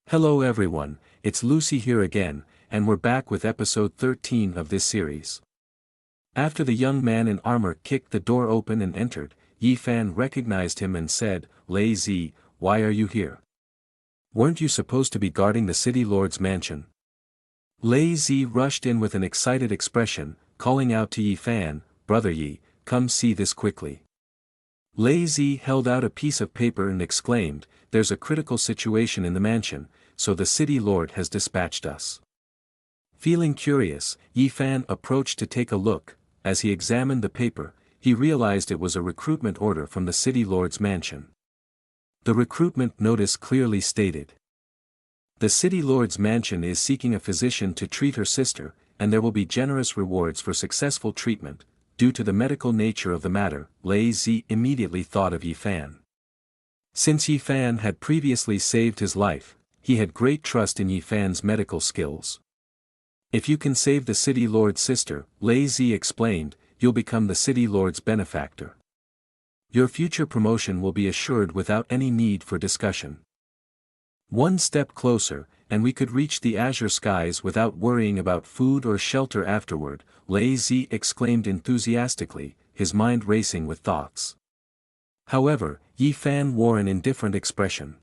Hello everyone, it's Lucy here again, and we're back with episode 13 of this series. After the young man in armor kicked the door open and entered, Yi Fan recognized him and said, "Lei Zi, why are you here? Weren't you supposed to be guarding the city lord's mansion?" Lei Zi rushed in with an excited expression, calling out to Yi Fan, "Brother Yi, come see this quickly." Lei Zi held out a piece of paper and exclaimed, "There's a critical situation in the mansion, so the city lord has dispatched us." Feeling curious, Yi Fan approached to take a look. As he examined the paper, he realized it was a recruitment order from the city lord's mansion. The recruitment notice clearly stated, "The city lord's mansion is seeking a physician to treat her sister, and there will be generous rewards for successful treatment." Due to the medical nature of the matter, Lei Zi immediately thought of Yi Fan. Since Yi Fan had previously saved his life, he had great trust in Yi Fan's medical skills. "If you can save the city lord's sister," Lei Zi explained, "you'll become the city lord's benefactor. Your future promotion will be assured without any need for discussion. One step closer, and we could reach the azure skies without worrying about food or shelter afterward," Lei Zi exclaimed enthusiastically, his mind racing with thoughts. However, Yi Fan wore an indifferent expression.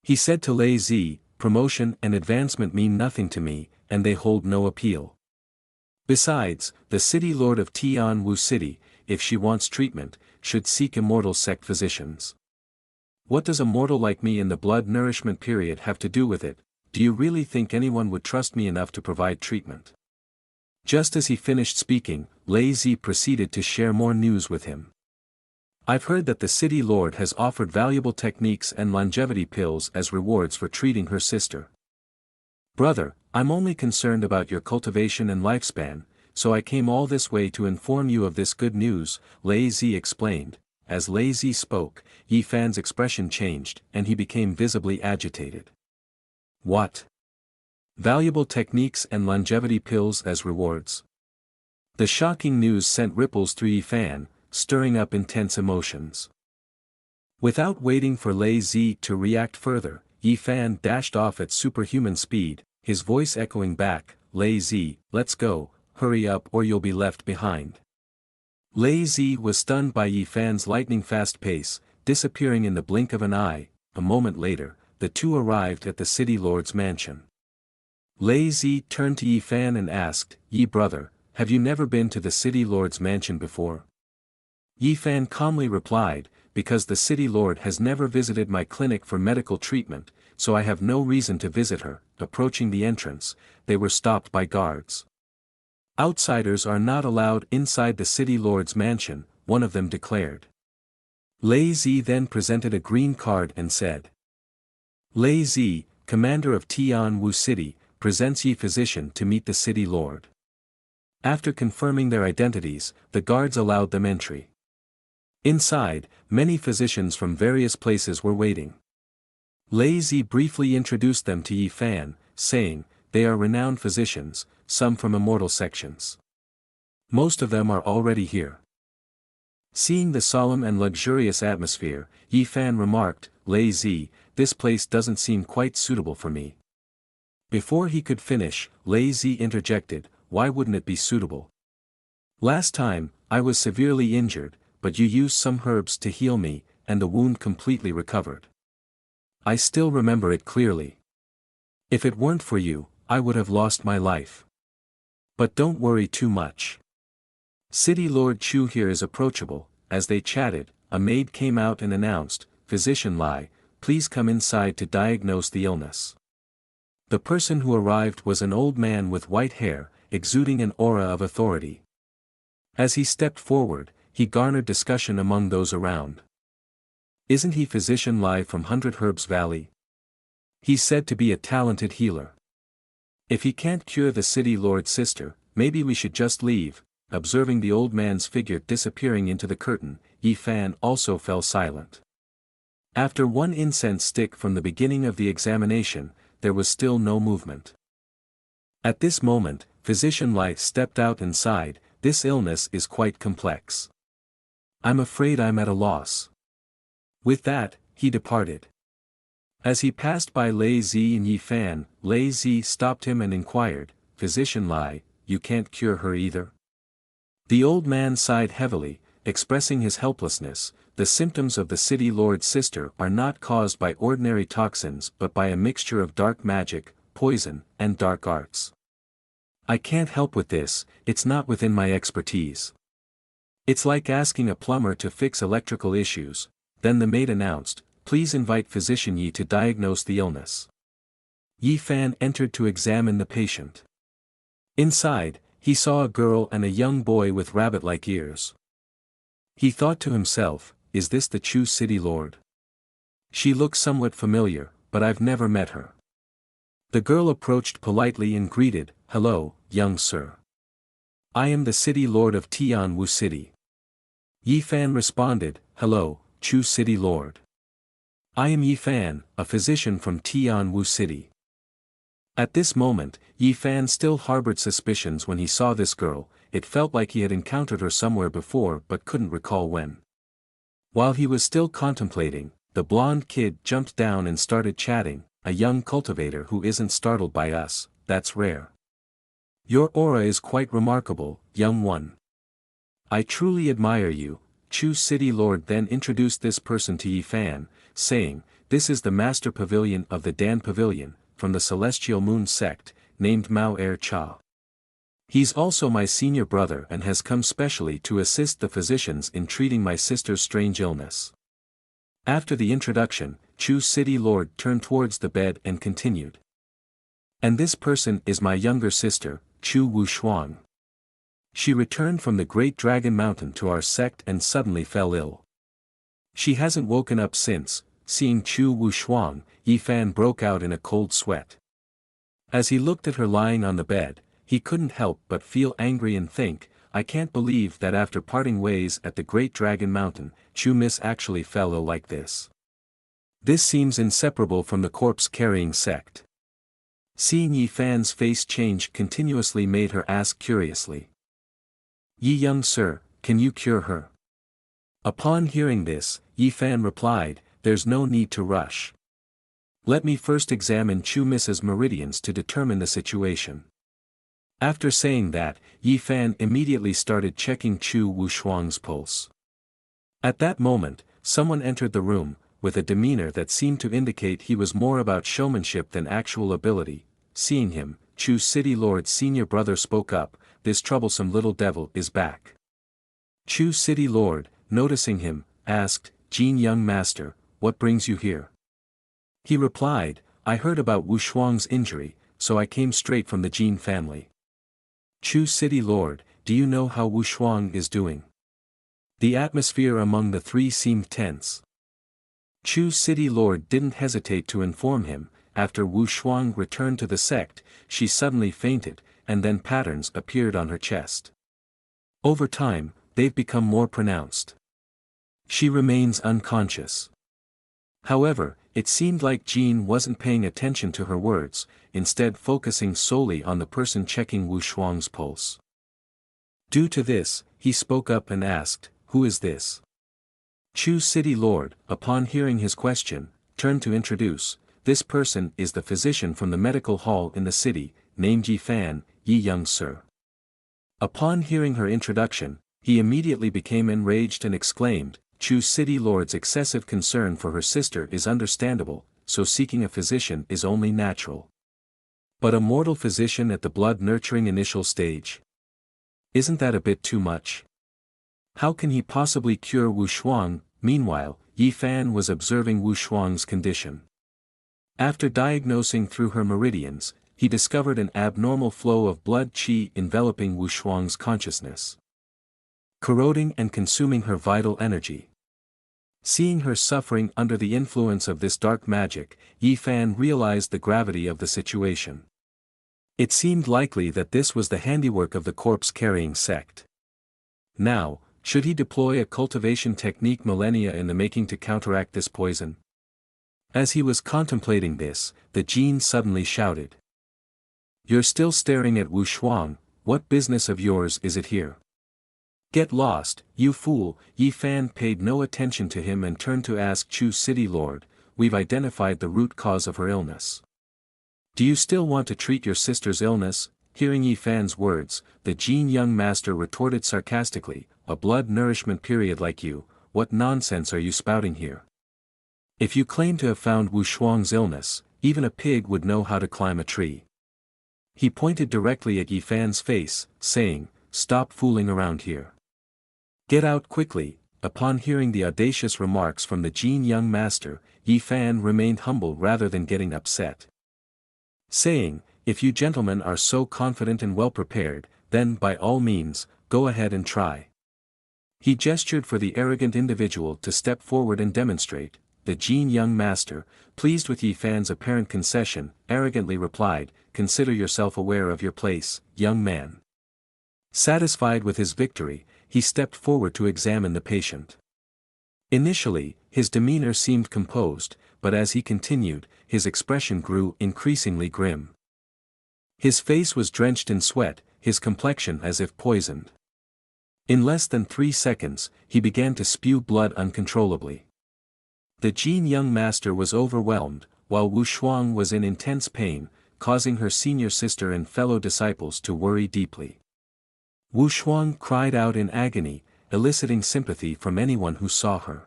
He said to Lei Zi, "Promotion and advancement mean nothing to me, and they hold no appeal. Besides, the city lord of Tianwu City, if she wants treatment, should seek immortal sect physicians. What does a mortal like me in the blood nourishment period have to do with it? Do you really think anyone would trust me enough to provide treatment?" Just as he finished speaking, Lei Zi proceeded to share more news with him. "I've heard that the city lord has offered valuable techniques and longevity pills as rewards for treating her sister. Brother, I'm only concerned about your cultivation and lifespan, so I came all this way to inform you of this good news," Lei Zi explained. As Lei Zi spoke, Yi Fan's expression changed, and he became visibly agitated. "What? Valuable techniques and longevity pills as rewards?" The shocking news sent ripples through Yi Fan, stirring up intense emotions. Without waiting for Lei Zi to react further, Yi Fan dashed off at superhuman speed, his voice echoing back, "Lei Zi, let's go, hurry up or you'll be left behind." Lei Zi was stunned by Yi Fan's lightning-fast pace, disappearing in the blink of an eye. A moment later, the two arrived at the city lord's mansion. Lei Zi turned to Yi Fan and asked, "Yi brother, have you never been to the city lord's mansion before?" Yi Fan calmly replied, "Because the city lord has never visited my clinic for medical treatment, so I have no reason to visit her." Approaching the entrance, they were stopped by guards. "Outsiders are not allowed inside the city lord's mansion," one of them declared. Lei Zi then presented a green card and said, "Lei Zi, commander of Tianwu City, presents Yi physician to meet the city lord." After confirming their identities, the guards allowed them entry. Inside, many physicians from various places were waiting. Lei Zi briefly introduced them to Yi Fan, saying, "They are renowned physicians, some from immortal sections. Most of them are already here." Seeing the solemn and luxurious atmosphere, Yi Fan remarked, "Lei Zi, this place doesn't seem quite suitable for me." Before he could finish, Lei Zi interjected, "Why wouldn't it be suitable? Last time, I was severely injured, but you used some herbs to heal me, and the wound completely recovered. I still remember it clearly. If it weren't for you, I would have lost my life. But don't worry too much. City Lord Chu here is approachable." As they chatted, a maid came out and announced, "Physician Lai, please come inside to diagnose the illness." The person who arrived was an old man with white hair, exuding an aura of authority. As he stepped forward, he garnered discussion among those around. "Isn't he Physician Lai from Hundred Herbs Valley? He's said to be a talented healer. If he can't cure the city lord's sister, maybe we should just leave." Observing the old man's figure disappearing into the curtain, Yi Fan also fell silent. After one incense stick from the beginning of the examination, there was still no movement. At this moment, Physician Lai stepped out and sighed, "This illness is quite complex. I'm afraid I'm at a loss." With that, he departed. As he passed by Lei Zi and Yi Fan, Lei Zi stopped him and inquired, "Physician Lai, you can't cure her either?" The old man sighed heavily, expressing his helplessness. The symptoms of the city lord's sister are not caused by ordinary toxins but by a mixture of dark magic, poison, and dark arts. I can't help with this, it's not within my expertise. It's like asking a plumber to fix electrical issues. Then the maid announced, "Please invite physician Yi to diagnose the illness." Yi Fan entered to examine the patient. Inside, he saw a girl and a young boy with rabbit-like ears. He thought to himself, is this the Chu city lord? She looks somewhat familiar, but I've never met her. The girl approached politely and greeted, "Hello, young sir. I am the city lord of Tianwu City." Yi Fan responded, "Hello, Chu city lord. I am Yi Fan, a physician from Tianwu City." At this moment, Yi Fan still harbored suspicions when he saw this girl. It felt like he had encountered her somewhere before but couldn't recall when. While he was still contemplating, the blonde kid jumped down and started chatting, "A young cultivator who isn't startled by us, that's rare. Your aura is quite remarkable, young one. I truly admire you." Chu city lord then introduced this person to Yi Fan, saying, "This is the master pavilion of the Dan Pavilion, from the Celestial Moon sect, named Mao Er Cha. He's also my senior brother and has come specially to assist the physicians in treating my sister's strange illness." After the introduction, Chu city lord turned towards the bed and continued. "And this person is my younger sister, Chu Wushuang. She returned from the Great Dragon Mountain to our sect and suddenly fell ill. She hasn't woken up since." Seeing Chu Wushuang, Yi Fan broke out in a cold sweat. As he looked at her lying on the bed, he couldn't help but feel angry and think, "I can't believe that after parting ways at the Great Dragon Mountain, Chu Miss actually fell ill like this. This seems inseparable from the corpse-carrying sect." Seeing Yi Fan's face change continuously made her ask curiously, "Yi young sir, can you cure her?" Upon hearing this, Yi Fan replied, "There's no need to rush. Let me first examine Chu Miss's meridians to determine the situation." After saying that, Yi Fan immediately started checking Chu Wushuang's pulse. At that moment, someone entered the room, with a demeanor that seemed to indicate he was more about showmanship than actual ability. Seeing him, Chu city lord's senior brother spoke up, "This troublesome little devil is back." Chu city lord, noticing him, asked, "Jin young master, what brings you here?" He replied, "I heard about Wushuang's injury, so I came straight from the Jin family." Chu city lord, do you know how Wushuang is doing? The atmosphere among the three seemed tense. Chu city lord didn't hesitate to inform him, after Wushuang returned to the sect, she suddenly fainted, and then patterns appeared on her chest. Over time, they've become more pronounced. She remains unconscious. However, it seemed like Jean wasn't paying attention to her words, instead focusing solely on the person checking Wushuang's pulse. Due to this, he spoke up and asked, "Who is this?" Chu city lord, upon hearing his question, turned to introduce, "This person is the physician from the medical hall in the city, named Yi Fan, Yi young sir." Upon hearing her introduction, he immediately became enraged and exclaimed, "Chu city lord's excessive concern for her sister is understandable, so seeking a physician is only natural. But a mortal physician at the blood-nurturing initial stage? Isn't that a bit too much? How can he possibly cure Wushuang?" Meanwhile, Yi Fan was observing Wushuang's condition. After diagnosing through her meridians, he discovered an abnormal flow of blood qi enveloping Wushuang's consciousness, corroding and consuming her vital energy. Seeing her suffering under the influence of this dark magic, Yi Fan realized the gravity of the situation. It seemed likely that this was the handiwork of the corpse-carrying sect. Now, should he deploy a cultivation technique millennia in the making to counteract this poison? As he was contemplating this, the Jin suddenly shouted, "You're still staring at Wushuang, what business of yours is it here? Get lost, you fool!" Yi Fan paid no attention to him and turned to ask Chu city lord, we've identified the root cause of her illness. Do you still want to treat your sister's illness? Hearing Yi Fan's words, the Jin young master retorted sarcastically, a blood nourishment period like you, what nonsense are you spouting here? If you claim to have found Wu Shuang's illness, even a pig would know how to climb a tree. He pointed directly at Yi Fan's face, saying, stop fooling around here. Get out quickly. Upon hearing the audacious remarks from the Jin young master, Yi Fan remained humble rather than getting upset. Saying, if you gentlemen are so confident and well prepared, then by all means, go ahead and try. He gestured for the arrogant individual to step forward and demonstrate. The Jin young master, pleased with Yi Fan's apparent concession, arrogantly replied, consider yourself aware of your place, young man. Satisfied with his victory, he stepped forward to examine the patient. Initially, his demeanor seemed composed, but as he continued, his expression grew increasingly grim. His face was drenched in sweat, his complexion as if poisoned. In less than 3 seconds, he began to spew blood uncontrollably. The Jin young master was overwhelmed, while Wu Shuang was in intense pain, causing her senior sister and fellow disciples to worry deeply. Wu Shuang cried out in agony, eliciting sympathy from anyone who saw her.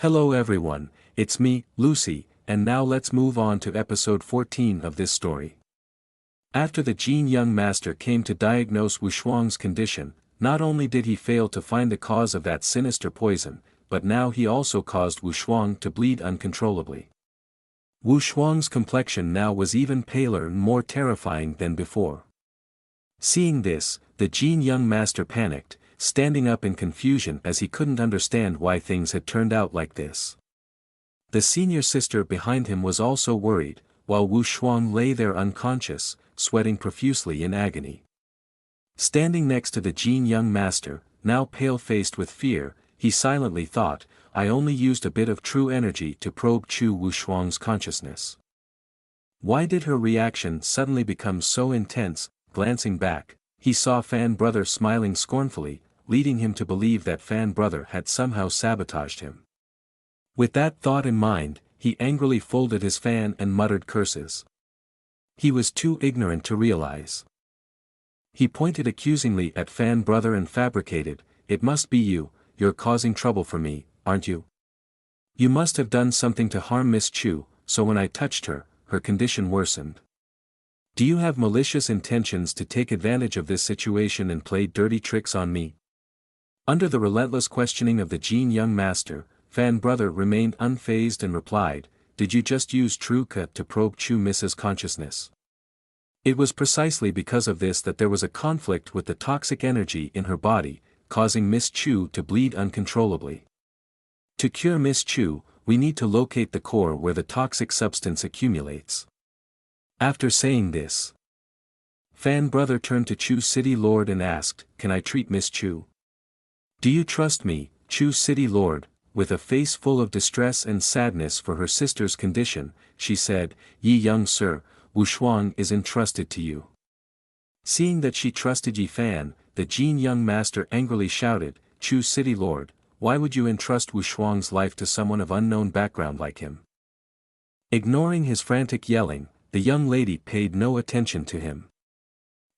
Hello everyone, it's me, Lucy, and now let's move on to episode 14 of this story. After the Jin young master came to diagnose Wu Shuang's condition, not only did he fail to find the cause of that sinister poison, but now he also caused Wu Shuang to bleed uncontrollably. Wu Shuang's complexion now was even paler and more terrifying than before. Seeing this, the Jin young master panicked, standing up in confusion as he couldn't understand why things had turned out like this. The senior sister behind him was also worried, while Wu Shuang lay there unconscious, sweating profusely in agony. Standing next to the Jin young master, now pale-faced with fear, he silently thought, I only used a bit of true energy to probe Wu Shuang's consciousness. Why did her reaction suddenly become so intense? Glancing back, he saw Fan Brother smiling scornfully, leading him to believe that Fan Brother had somehow sabotaged him. With that thought in mind, he angrily folded his fan and muttered curses. He was too ignorant to realize. He pointed accusingly at Fan Brother and fabricated, it must be you, you're causing trouble for me, aren't you? You must have done something to harm Miss Chu, so when I touched her, her condition worsened. Do you have malicious intentions to take advantage of this situation and play dirty tricks on me? Under the relentless questioning of the Jin young master, Fan Brother remained unfazed and replied, did you just use True Ka to probe Chu Miss's consciousness? It was precisely because of this that there was a conflict with the toxic energy in her body, causing Miss Chu to bleed uncontrollably. To cure Miss Chu, we need to locate the core where the toxic substance accumulates. After saying this, Fan Brother turned to Chu City Lord and asked, can I treat Miss Chu? Do you trust me, Chu City Lord? With a face full of distress and sadness for her sister's condition, she said, Yi young sir, Wu Shuang is entrusted to you. Seeing that she trusted Yi Fan, the Jin young master angrily shouted, Chu City Lord, why would you entrust Wu Shuang's life to someone of unknown background like him? Ignoring his frantic yelling, the young lady paid no attention to him.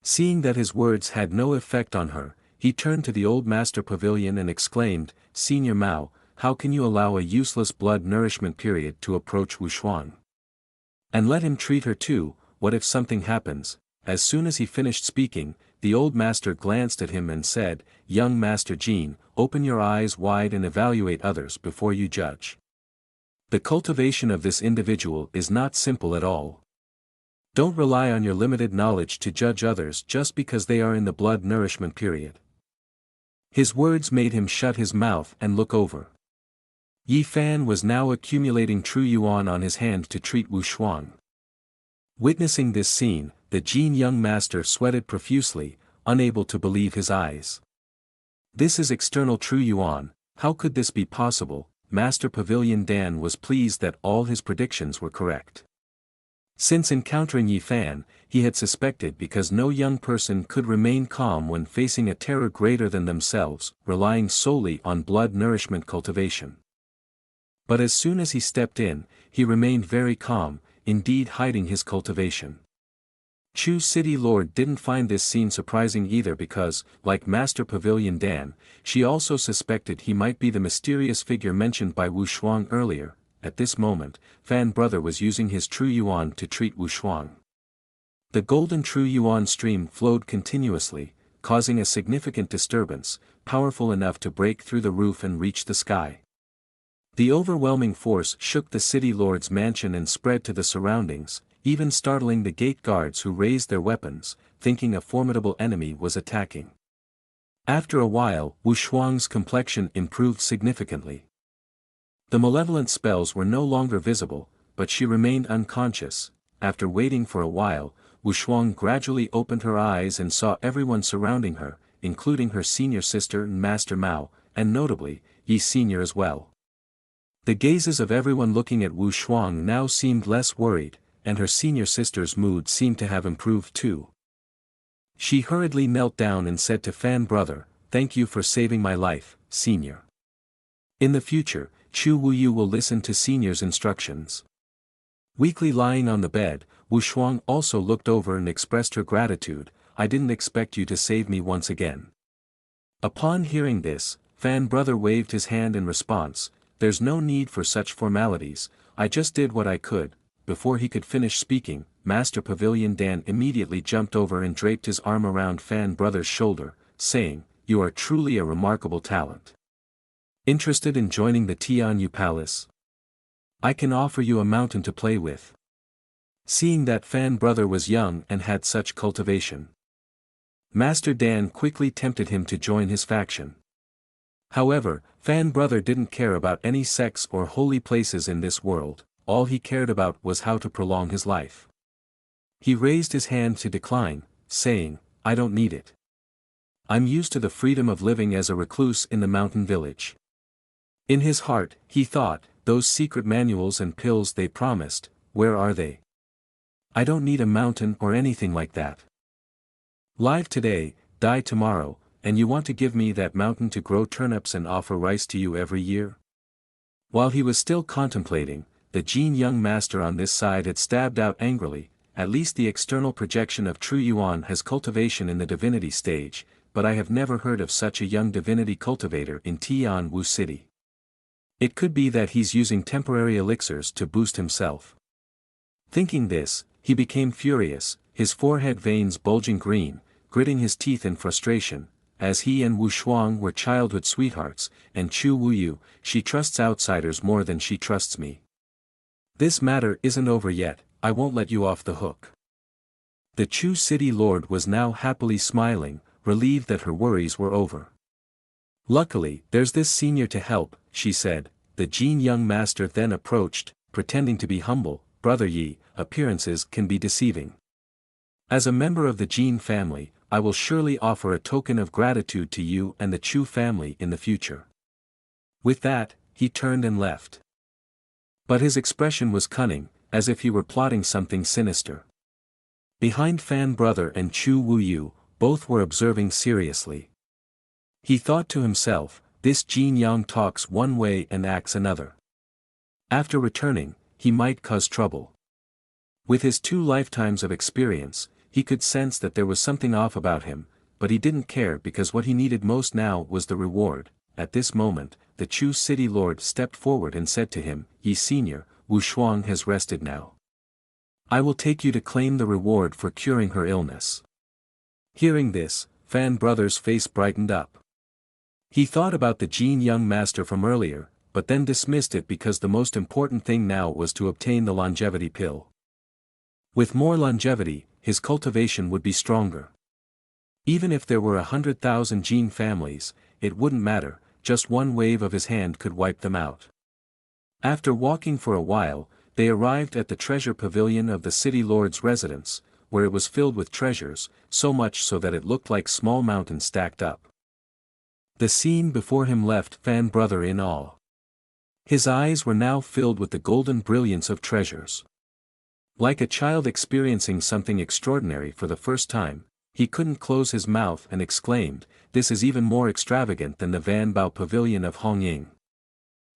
Seeing that his words had no effect on her, he turned to the old master pavilion and exclaimed, Senior Mao, how can you allow a useless blood nourishment period to approach Wu Shuang? And let him treat her too, what if something happens? As soon as he finished speaking, the old master glanced at him and said, Young Master Jin, open your eyes wide and evaluate others before you judge. The cultivation of this individual is not simple at all. Don't rely on your limited knowledge to judge others just because they are in the blood nourishment period. His words made him shut his mouth and look over. Yi Fan was now accumulating true yuan on his hand to treat Wu Shuang. Witnessing this scene, the Jin young master sweated profusely, unable to believe his eyes. This is external true yuan, how could this be possible? Master Pavilion Dan was pleased that all his predictions were correct. Since encountering Yi Fan, he had suspected because no young person could remain calm when facing a terror greater than themselves, relying solely on blood nourishment cultivation. But as soon as he stepped in, he remained very calm, indeed hiding his cultivation. Chu City Lord didn't find this scene surprising either because, like Master Pavilion Dan, she also suspected he might be the mysterious figure mentioned by Wu Shuang earlier. At this moment, Fan Brother was using his True Yuan to treat Wu Shuang. The golden True Yuan stream flowed continuously, causing a significant disturbance, powerful enough to break through the roof and reach the sky. The overwhelming force shook the city lord's mansion and spread to the surroundings, even startling the gate guards who raised their weapons, thinking a formidable enemy was attacking. After a while, Wu Shuang's complexion improved significantly. The malevolent spells were no longer visible, but she remained unconscious. After waiting for a while, Wu Shuang gradually opened her eyes and saw everyone surrounding her, including her senior sister and Master Mao, and notably, Yi Senior as well. The gazes of everyone looking at Wu Shuang now seemed less worried, and her senior sister's mood seemed to have improved too. She hurriedly knelt down and said to Fan Brother, "Thank you for saving my life, Senior. In the future, Chu Wuyu will listen to Senior's instructions." Weakly lying on the bed, Wu Shuang also looked over and expressed her gratitude. "I didn't expect you to save me once again." Upon hearing this, Fan Brother waved his hand in response. "There's no need for such formalities, I just did what I could." Before he could finish speaking, Master Pavilion Dan immediately jumped over and draped his arm around Fan Brother's shoulder, saying, "You are truly a remarkable talent. Interested in joining the Tianyu Palace? I can offer you a mountain to play with." Seeing that Fan Brother was young and had such cultivation, Master Dan quickly tempted him to join his faction. However, Fan Brother didn't care about any sects or holy places in this world, all he cared about was how to prolong his life. He raised his hand to decline, saying, "I don't need it. I'm used to the freedom of living as a recluse in the mountain village." In his heart, he thought, those secret manuals and pills they promised, where are they? I don't need a mountain or anything like that. Live today, die tomorrow, and you want to give me that mountain to grow turnips and offer rice to you every year? While he was still contemplating, the Jin young master on this side had stabbed out angrily, "At least the external projection of True Yuan has cultivation in the divinity stage, but I have never heard of such a young divinity cultivator in Tianwu City. It could be that he's using temporary elixirs to boost himself." Thinking this, he became furious, his forehead veins bulging green, gritting his teeth in frustration, as he and Wu Shuang were childhood sweethearts, and Chu Wuyu, "She trusts outsiders more than she trusts me. This matter isn't over yet, I won't let you off the hook." The Chu City Lord was now happily smiling, relieved that her worries were over. "Luckily, there's this senior to help," she said. The Jin young master then approached, pretending to be humble. "Brother Yi, appearances can be deceiving. As a member of the Jin family, I will surely offer a token of gratitude to you and the Chu family in the future." With that, he turned and left. But his expression was cunning, as if he were plotting something sinister. Behind Fan Brother and Chu Wuyu, both were observing seriously. He thought to himself, this Jin Yang talks one way and acts another. After returning, he might cause trouble. With his 2 lifetimes of experience, he could sense that there was something off about him, but he didn't care because what he needed most now was the reward. At this moment, the Chu City Lord stepped forward and said to him, "Yi Senior, Wu Shuang has rested now. I will take you to claim the reward for curing her illness." Hearing this, Fan Brother's face brightened up. He thought about the Jin young master from earlier, but then dismissed it because the most important thing now was to obtain the longevity pill. With more longevity, his cultivation would be stronger. Even if there were 100,000 Jin families, it wouldn't matter, just one wave of his hand could wipe them out. After walking for a while, they arrived at the treasure pavilion of the city lord's residence, where it was filled with treasures, so much so that it looked like small mountains stacked up. The scene before him left Fan Brother in awe. His eyes were now filled with the golden brilliance of treasures. Like a child experiencing something extraordinary for the first time, he couldn't close his mouth and exclaimed, "This is even more extravagant than the Van Bao Pavilion of Hongying."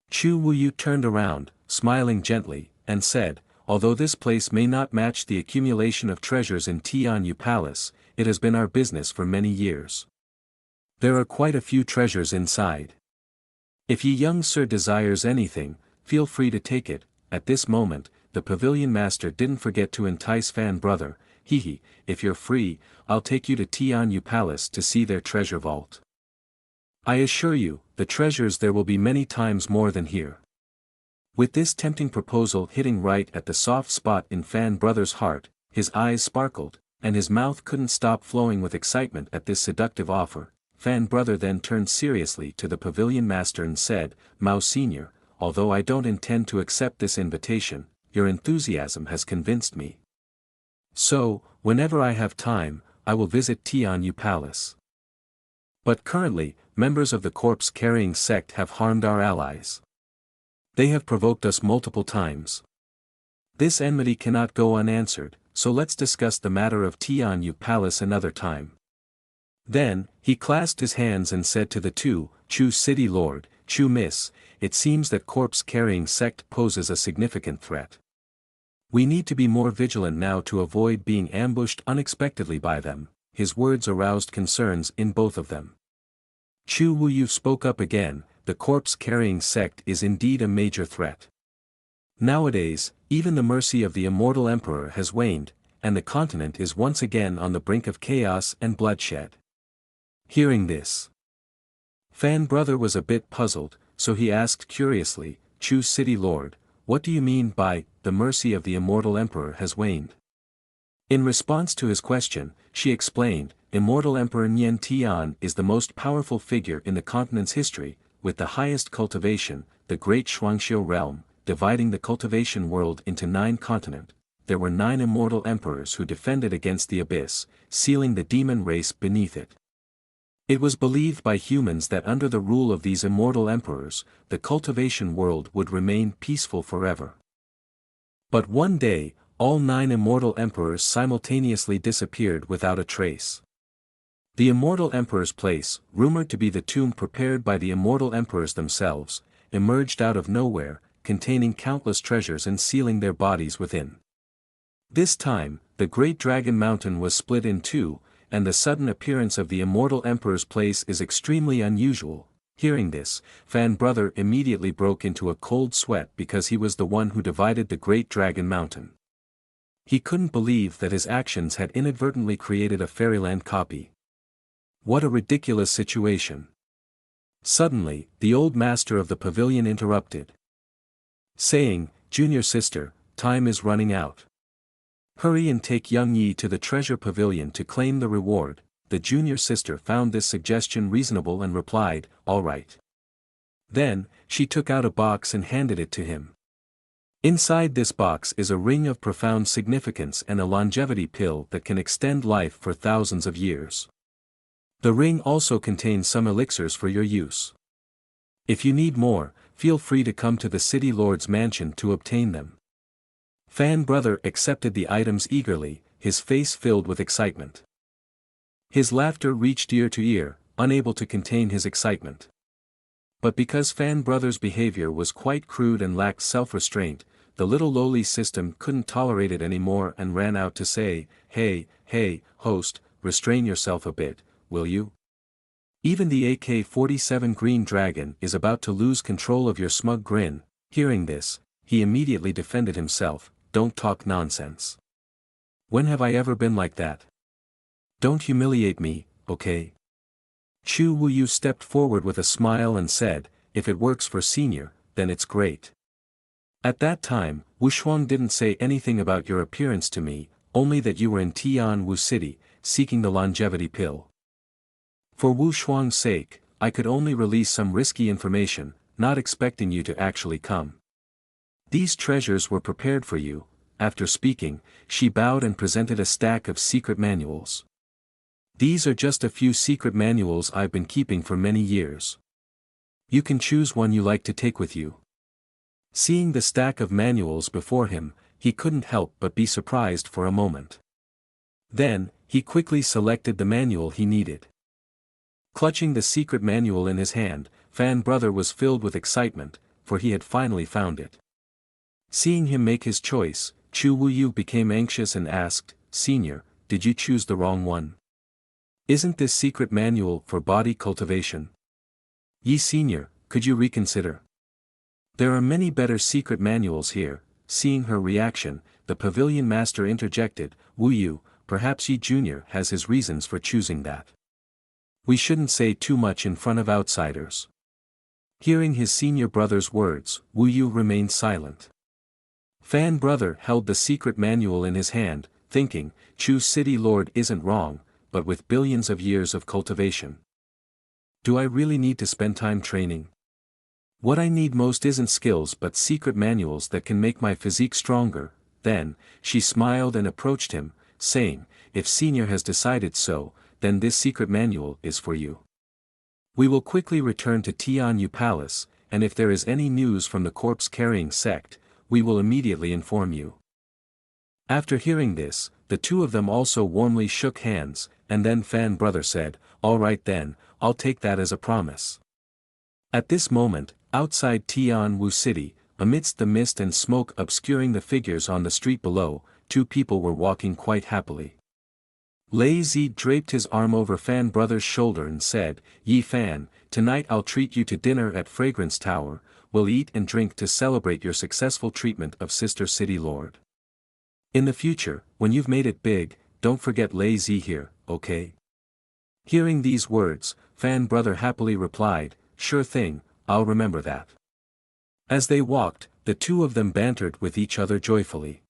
Chu Wuyu turned around, smiling gently, and said, although this place may not match the accumulation of treasures in Tianyu Palace, it has been our business for many years. There are quite a few treasures inside. If ye young sir desires anything, feel free to take it. At this moment, the pavilion master didn't forget to entice Fan Brother. Hee, if you're free, I'll take you to Tianyu Palace to see their treasure vault. I assure you, the treasures there will be many times more than here. With this tempting proposal hitting right at the soft spot in Fan Brother's heart, his eyes sparkled, and his mouth couldn't stop flowing with excitement at this seductive offer. Fan Brother then turned seriously to the pavilion master and said, Mao Senior, although I don't intend to accept this invitation, your enthusiasm has convinced me. So, whenever I have time, I will visit Tianyu Palace. But currently, members of the corpse-carrying sect have harmed our allies. They have provoked us multiple times. This enmity cannot go unanswered, so let's discuss the matter of Tianyu Palace another time. Then, he clasped his hands and said to the two, Chu City Lord, Chu Miss, it seems that corpse-carrying sect poses a significant threat. We need to be more vigilant now to avoid being ambushed unexpectedly by them. His words aroused concerns in both of them. Chu Wuyu spoke up again, the corpse-carrying sect is indeed a major threat. Nowadays, even the mercy of the immortal emperor has waned, and the continent is once again on the brink of chaos and bloodshed. Hearing this, Fan Brother was a bit puzzled, so he asked curiously, Chu City Lord, what do you mean by, the mercy of the immortal emperor has waned? In response to his question, she explained, Immortal Emperor Nian Tian is the most powerful figure in the continent's history, with the highest cultivation, the great Shuangxiu realm, dividing the cultivation world into 9 continents. There were 9 immortal emperors who defended against the abyss, sealing the demon race beneath it. It was believed by humans that under the rule of these immortal emperors, the cultivation world would remain peaceful forever. But one day, all 9 immortal emperors simultaneously disappeared without a trace. The immortal emperor's place, rumored to be the tomb prepared by the immortal emperors themselves, emerged out of nowhere, containing countless treasures and sealing their bodies within. This time, the great dragon mountain was split in two, and the sudden appearance of the immortal emperor's place is extremely unusual. Hearing this, Fan Brother immediately broke into a cold sweat because he was the one who divided the great dragon mountain. He couldn't believe that his actions had inadvertently created a fairyland copy. What a ridiculous situation. Suddenly, the old master of the pavilion interrupted, saying, Junior sister, time is running out. Hurry and take young Yi to the treasure pavilion to claim the reward. The junior sister found this suggestion reasonable and replied, all right. Then, she took out a box and handed it to him. Inside this box is a ring of profound significance and a longevity pill that can extend life for thousands of years. The ring also contains some elixirs for your use. If you need more, feel free to come to the city lord's mansion to obtain them. Fan Brother accepted the items eagerly, his face filled with excitement. His laughter reached ear to ear, unable to contain his excitement. But because Fan Brother's behavior was quite crude and lacked self-restraint, the little Loli system couldn't tolerate it anymore and ran out to say, Hey, host, restrain yourself a bit, will you? Even the AK-47 Green Dragon is about to lose control of your smug grin. Hearing this, he immediately defended himself, don't talk nonsense. When have I ever been like that? Don't humiliate me, okay? Chu Wuyu stepped forward with a smile and said, if it works for senior, then it's great. At that time, Wu Shuang didn't say anything about your appearance to me, only that you were in Tianwu City, seeking the longevity pill. For Wu Shuang's sake, I could only release some risky information, not expecting you to actually come. These treasures were prepared for you. After speaking, she bowed and presented a stack of secret manuals. These are just a few secret manuals I've been keeping for many years. You can choose one you like to take with you. Seeing the stack of manuals before him, he couldn't help but be surprised for a moment. Then, he quickly selected the manual he needed. Clutching the secret manual in his hand, Fan Brother was filled with excitement. for he had finally found it. Seeing him make his choice, Chu Wuyu became anxious and asked, "Senior, did you choose the wrong one? Isn't this secret manual for body cultivation? Yi Senior, could you reconsider? There are many better secret manuals here." Seeing her reaction, the pavilion master interjected, "Wuyu, perhaps Yi Jr. has his reasons for choosing that. We shouldn't say too much in front of outsiders." Hearing his senior brother's words, Wuyu remained silent. Fan brother held the secret manual in his hand, thinking, Chu's city lord isn't wrong, but with billions of years of cultivation. Do I really need to spend time training? What I need most isn't skills but secret manuals that can make my physique stronger. Then, she smiled and approached him, saying, "If Senior has decided so, then this secret manual is for you. We will quickly return to Tianyu Palace, and if there is any news from the corpse-carrying sect, we will immediately inform you." After hearing this, the two of them also warmly shook hands, and then Fan brother said, "All right then, I'll take that as a promise." At this moment, outside Tianwu City, amidst the mist and smoke obscuring the figures on the street below, two people were walking quite happily. Lei Zi draped his arm over Fan brother's shoulder and said, "Yi Fan, tonight I'll treat you to dinner at Fragrance Tower. We'll eat and drink to celebrate your successful treatment of Sister City Lord. In the future, when you've made it big, don't forget Lei Zi here, okay?" Hearing these words, Fan brother happily replied, "Sure thing, I'll remember that." As they walked, the two of them bantered with each other joyfully.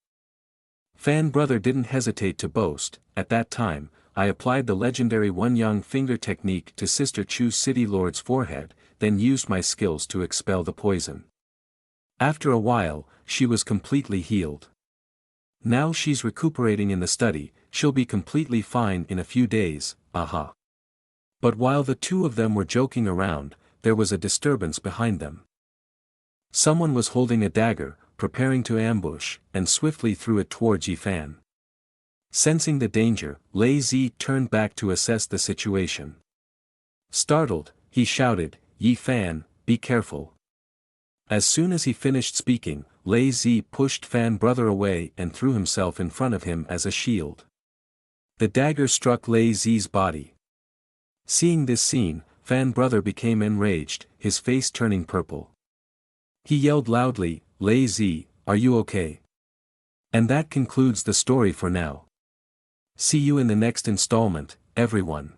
Fan brother didn't hesitate to boast, "At that time, I applied the legendary one-yang finger technique to Sister Chu's city lord's forehead, then used my skills to expel the poison. After a while, she was completely healed. Now she's recuperating in the study, she'll be completely fine in a few days, aha." But while the two of them were joking around, there was a disturbance behind them. Someone was holding a dagger, preparing to ambush, and swiftly threw it towards Yi Fan. Sensing the danger, Lei Zi turned back to assess the situation. Startled, he shouted, "Yi Fan, be careful." As soon as he finished speaking, Lei Zi pushed Fan brother away and threw himself in front of him as a shield. The dagger struck Lei Zi's body. Seeing this scene, Fan brother became enraged, his face turning purple. He yelled loudly, "Lei Zi, are you okay?" And that concludes the story for now. See you in the next installment, everyone.